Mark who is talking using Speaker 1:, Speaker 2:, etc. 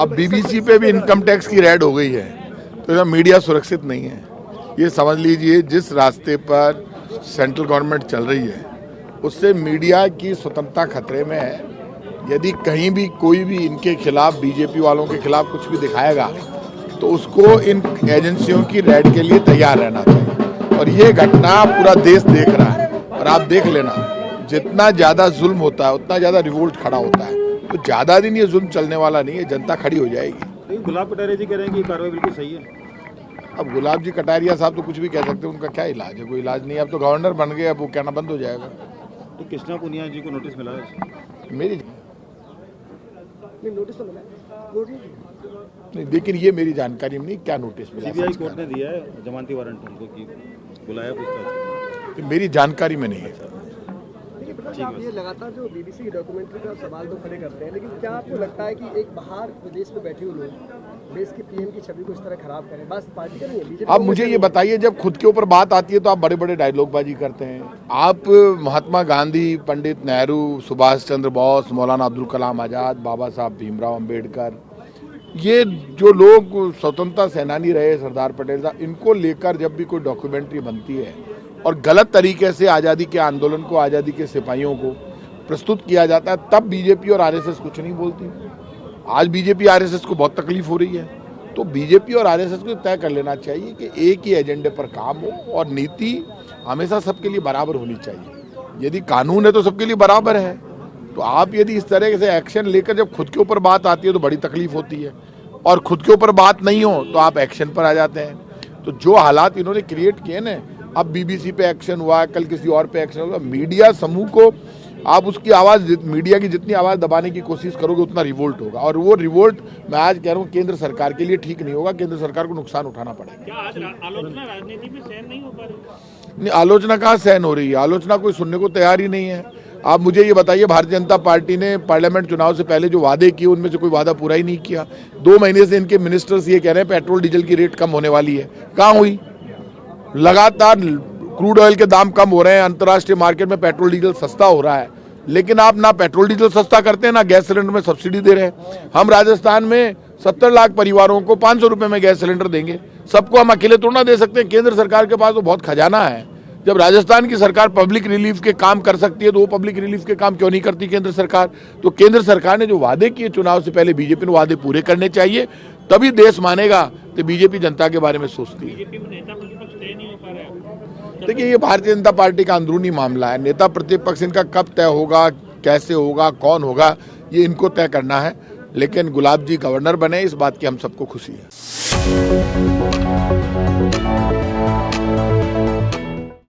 Speaker 1: अब बीबीसी पे भी इनकम टैक्स की रेड हो गई है, तो यह मीडिया सुरक्षित नहीं है। ये समझ लीजिए जिस रास्ते पर सेंट्रल गवर्नमेंट चल रही है उससे मीडिया की स्वतंत्रता खतरे में है। यदि कहीं भी कोई भी इनके खिलाफ, बीजेपी वालों के खिलाफ कुछ भी दिखाएगा तो उसको इन एजेंसियों की रेड के लिए तैयार रहना चाहिए। और ये घटना पूरा देश देख रहा है और आप देख लेना, जितना ज्यादा जुल्म होता है उतना ज्यादा रिवोल्ट खड़ा होता है। तो ज्यादा दिन ये जुल्म चलने वाला नहीं है, जनता खड़ी हो जाएगी।
Speaker 2: गुलाब कटारिया जी कह रहे हैं कि कार्रवाई बिल्कुल सही है।
Speaker 1: अब गुलाब जी कटारिया साहब तो कुछ भी कह सकते हैं, उनका क्या इलाज है? कोई इलाज नहीं है। अब तो गवर्नर बन गए, अब वो कहना बंद हो जाएगा।
Speaker 2: तो कृष्णा पुनिया जी को नोटिस मिला है?
Speaker 1: मेरी
Speaker 3: नोटिस तो मिला
Speaker 1: नहीं, लेकिन ये मेरी जानकारी में नहीं क्या नोटिस मिला।
Speaker 2: सीबीआई कोर्ट ने दिया है जमानती वारंट उनको कि बुलाया पूछताछ।
Speaker 1: मेरी जानकारी में नहीं है सर।
Speaker 3: आप ये लगातार जो बीबीसी की डॉक्यूमेंट्री का सवाल तो खड़े करते हैं, लेकिन क्या आपको लगता है कि एक बाहर विदेश में बैठे हुए लोग देश की पीएम की छवि को इस तरह खराब करें? बस पार्टी का नहीं है, बीजेपी।
Speaker 1: आप मुझे ये बताइए, जब खुद के ऊपर बात आती है तो आप बड़े बड़े डायलॉगबाजी करते हैं। आप महात्मा गांधी, पंडित नेहरू, सुभाष चंद्र बोस, मौलाना अब्दुल कलाम आजाद, बाबा साहब भीमराव अंबेडकर, ये जो लोग स्वतंत्रता सेनानी रहे, सरदार पटेल साहब, इनको लेकर जब भी कोई डॉक्यूमेंट्री बनती है और गलत तरीके से आज़ादी के आंदोलन को, आज़ादी के सिपाहियों को प्रस्तुत किया जाता है, तब बीजेपी और आरएसएस कुछ नहीं बोलती। आज बीजेपी आरएसएस को बहुत तकलीफ हो रही है। तो बीजेपी और आरएसएस को तय कर लेना चाहिए कि एक ही एजेंडे पर काम हो और नीति हमेशा सबके लिए बराबर होनी चाहिए। यदि कानून है तो सबके लिए बराबर है। तो आप यदि इस तरह से एक्शन लेकर जब खुद के ऊपर बात आती है तो बड़ी तकलीफ होती है, और खुद के ऊपर बात नहीं हो तो आप एक्शन पर आ जाते हैं। तो जो हालात इन्होंने क्रिएट किए ना, अब बीबीसी पे एक्शन हुआ, कल किसी और पे एक्शन हुआ, मीडिया समूह को आप उसकी आवाज़, मीडिया की जितनी आवाज़ दबाने की कोशिश करोगे उतना रिवोल्ट होगा। और वो रिवोल्ट मैं आज कह रहा हूँ केंद्र सरकार के लिए ठीक नहीं होगा। केंद्र सरकार को नुकसान उठाना पड़ेगा।
Speaker 4: क्या आज आलोचना राजनीति में सहन नहीं हो पा रही?
Speaker 1: नहीं, आलोचना कहाँ सहन हो रही है? आलोचना कोई सुनने को तैयार ही नहीं है। आप मुझे ये बताइए, भारतीय जनता पार्टी ने पार्लियामेंट चुनाव से पहले जो वादे किए उनमें से कोई वादा पूरा ही नहीं किया। 2 महीने से इनके मिनिस्टर्स ये कह रहे हैं पेट्रोल डीजल की रेट कम होने वाली है। कहाँ हुई? लगातार क्रूड ऑयल के दाम कम हो रहे हैं, अंतर्राष्ट्रीय मार्केट में पेट्रोल डीजल सस्ता हो रहा है, लेकिन आप ना पेट्रोल डीजल सस्ता करते हैं, ना गैस सिलेंडर में सब्सिडी दे रहे हैं। हम राजस्थान में 70 लाख परिवारों को 500 रुपए में गैस सिलेंडर देंगे। सबको हम अकेले थोड़ा ना दे सकते हैं। केंद्र सरकार के पास तो बहुत खजाना है। जब राजस्थान की सरकार पब्लिक रिलीफ के काम कर सकती है तो वो पब्लिक रिलीफ के काम क्यों नहीं करती केंद्र सरकार? तो केंद्र सरकार ने जो वादे किए चुनाव से पहले, बीजेपी ने वादे पूरे करने चाहिए, तभी देश मानेगा कि बीजेपी जनता के बारे में सोचती है।
Speaker 4: बीजेपी में नेता प्रतिपक्ष तय नहीं हो पा रहा है।
Speaker 1: देखिए, ये भारतीय जनता पार्टी का अंदरूनी मामला है। नेता प्रतिपक्ष इनका कब तय होगा, कैसे होगा, कौन होगा, ये इनको तय करना है। लेकिन गुलाब जी गवर्नर बने, इस बात की हम सबको खुशी है।